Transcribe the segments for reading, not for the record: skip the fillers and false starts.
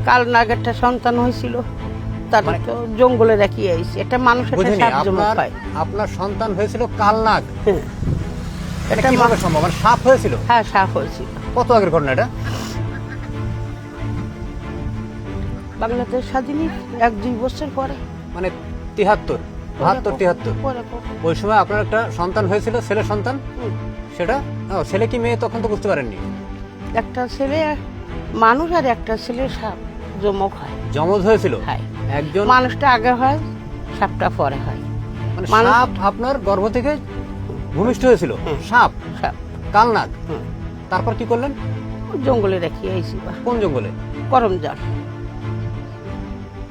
কালনাগ একটা সন্তান হয়েছিল, তারপর তো জঙ্গলে রাখি আইছে। এটা মানুষের বুঝিনি, সাপ জমা পায়। আপনার সন্তান হয়েছিল কালনাগ। হ্যাঁ, এটা কিভাবে সম্ভব? মানে সাপ হয়েছিল? হ্যাঁ সাপ হয়েছিল। কত আগের ঘটনা এটা? বাংলাদেশ স্বাধীনের 1-2 বছর পরে। মানে 73, 72, 73। পরে ওই সময় আপনার একটা সন্তান হয়েছিল, ছেলে সন্তান। হুম। সেটা ছেলে কি মেয়ে তখন তো বুঝতে পারেননি? একটা ছেলে মানুষ আর একটা ছেলে সাপ জমক হয়। জমজ হয়েছিল হয়। একজন। মানুষটা আগে হয়, সাপটা পরে হয়। মানে মানুষ- সাপ আপনার গর্ভ থেকে ভূমিষ্ঠ হয়েছিল? হুম। সাপ, সাপ কালনাগ। হুম। তারপর কি করলেন? জঙ্গলে রাখি আইছি। কোন জঙ্গলে? করম জল।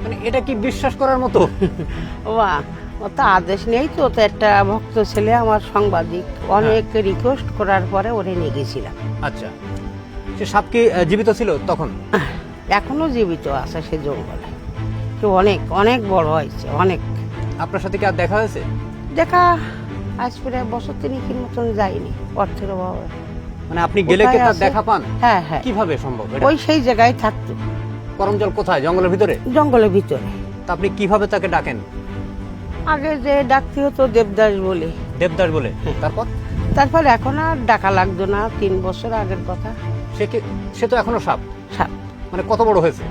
মানে এটা কি বিশ্বাস করার মতো? ও তো আদেশ নেই তো, তো একটা ভক্ত ছেলে আমার সাংবাদিক অনেক রিকোয়েস্ট করার পরে ওরে নিয়ে গেছিলাম। আচ্ছা, সে সাপ কি জীবিত ছিল তখন? এখনো জীবিত আছে সে জঙ্গলে। তো অনেক অনেক বড় হয়েছে, অনেক। আপনার সাথে কি আর দেখা হয়েছে? দেখা আজ প্রায় বছর 3 মতন যায়নি, অর্থের অভাবে। মানে আপনি গেলে কি কোথায় তার আছে? দেখা পান? হ্যাঁ হ্যাঁ, কিভাবে সম্ভব এটা? ওই সেই জায়গায় থাকতো, করমজল কোথায়? জঙ্গলের ভিতরে? জঙ্গলের ভিতরে। তা আপনি কিভাবে তাকে ডাকেন? আগে যে ডাকতে হতো দেবদাস বলে। দেবদাস বলে? তারপর তারপর এখন আর ডাকা লাগতো না, 3 বছর আগের কথা। সে তো এখনো সাপ। সাপ মানে কত বড় হয়েছে?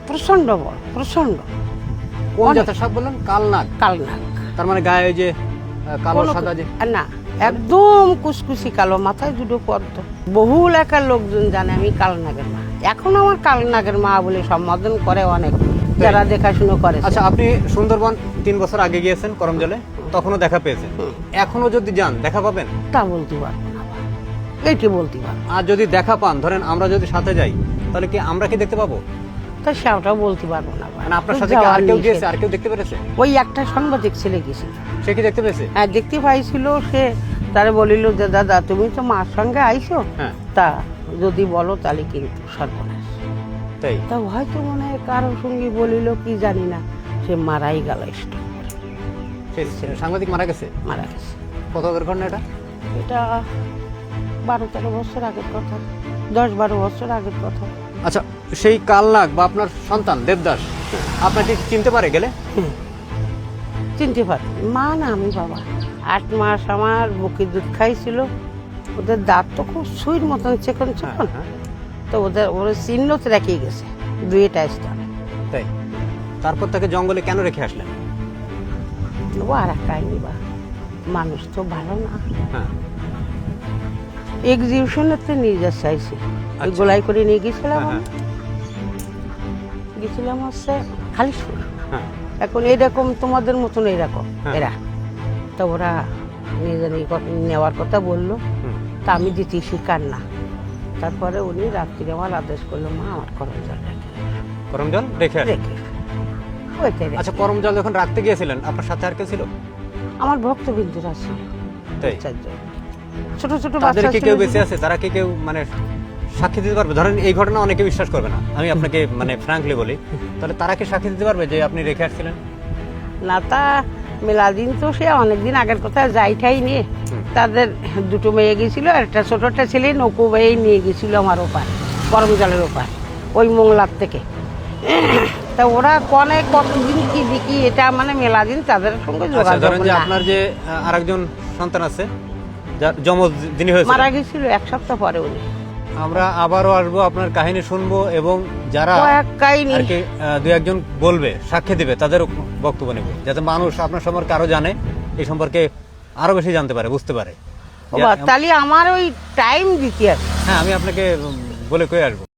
প্রচন্ড বড়, প্রচন্ড। কোন অনেক। জাতের সাপ বললেন? কালনাগ। কালনাগ। তার মানে গায়ে ওই যে কালো কোনো- সাদা যে। না, একদম কুচকুচি কালো, মাথায় 2 পদ্ম। বহু এলাকার লোকজন জানে আমি কালনাগের মা। এখন আমার কালনাগের মা বলে সম্বোধন করে অনেক, যারা দেখাশুনো করে। আচ্ছা, আপনি সুন্দরবন 3 বছর আগে গিয়েছেন করমজলে, তখনও দেখা পেয়েছেন। এখনো যদি যান দেখা পাবেন? তা বলতে পারবো না, এইটি বলতে পারবো। আর যদি দেখা পান, ধরেন আমরা যদি সাথে যাই, তাহলে কি আমরা কি দেখতে পাবো? তা সেটাও বলতে পারবো না। মানে আপনার সাথে কি আর কেউ গিয়েছে? আর কেউ দেখতে পেরেছে? ওই একটা সাংবাদিক ছেলে গেছিল। সে কি দেখতে পেয়েছে? হ্যাঁ, দেখতে পাইছিল। সে তারে বলিল যে দাদা তুমি তো মার সঙ্গে আইছো, হ্যাঁ। তা যদি বলো তাহলে কিন্তু সর্বনাশ। তাই? তা হয়তো মনে হয় কারোর সঙ্গে বলিল কি জানি না, সে মারাই গেল, স্ট্রোক করে সে সাংবাদিক মারা গেছে? মারা গেছে। কত আগের ঘটনা এটা? এটা 12-13 বছর আগের কথা, 10-12 বছর আগের কথা। আচ্ছা, সেই কালনাগ বা আপনার সন্তান দেবদাস আপনাকে চিনতে পারে গেলে? চিনতে পারি মা না আমি বাবা। 8 মাস আমার বুকে দুধ খাইছিল। ওদের দাঁত তো খুব সুইর মতন চেকন চেকন। হ্যাঁ। তো ওরা চিহ্নত রেখে গেছে 2টা স্তরে। তাই? তারপর তাকে জঙ্গলে কেন রেখে আসলেন? ও আর এক কাহিনী বা, মানুষ তো ভালো না। হ্যাঁ। এক্সিবিশনেতে নিয়ে যা চাইছি, ওই গোলাই করে নিয়ে গেছিলাম হ্যাঁ, গেছিলাম হচ্ছে খালিশপুর। হ্যাঁ। এখন এইরকম তোমাদের মতন এইরকম হ্যাঁ। এরা, তো ওরা নেওয়ার কথা বললো। হুম। তা আমি দিতে শিকার না। তারপরে উনি রাত্রিরে আমার আদেশ করলো, মা আমার করমজল করমজল রেখে আসলেন? রেখে ওইটাই রেখে। আচ্ছা, করমজল যখন রাখতে গিয়েছিলেন, আপনার সাথে আর কে ছিল? আমার ভক্তবিন্দুরা ছিল তাই? 4 জন। ছোট ছোট তাদের বাচ্চা কি ছিল কেউ যে- বেঁচে আছে? তারা কি কেউ মানে সাক্ষী দিতে পারবে? ধরেন এই ঘটনা অনেকে বিশ্বাস করবে না, আমি আপনাকে মানে ফ্র্যাঙ্কলি বলি, তাহলে তারা কি সাক্ষী দিতে পারবে যে আপনি রেখে আসছিলেন? না, তা মেলাদিন তো সে অনেকদিন আগের কথা যাইটাই নিয়ে। তাদের 2 মেয়ে গেছিল, আর একটা ছোটটা ছেলে নৌকো বেয়ে নিয়ে গেছিল আমার ওপার, করমজলের ওপার, ওই মোংলার থেকে। তা ওরা কনে কতদিন কি দেখি, এটা মানে মেলাদিন তাদের সঙ্গে আচ্ছা, যোগাযোগ ধরেন যে না। আপনার যে আরেকজন সন্তান আছে, যার জমজ যিনি হয়েছে, মারা গেছিল 1 সপ্তাহ পরে উনি। আমরা আবারও আসবো, আপনার কাহিনী শুনবো, এবং যারা কয়েক কাহিনী আর কি 2-1 জন বলবে, সাক্ষী দিবে, তাদের বক্তব্য নেব, যাতে মানুষ আপনার সম্পর্কে আরো জানে, এই সম্পর্কে আরো বেশি জানতে পারে, বুঝতে পারে। তাহলে আমার ওই টাইম দিতে আছে। হ্যাঁ, আমি আপনাকে বলে কয়ে আসবো।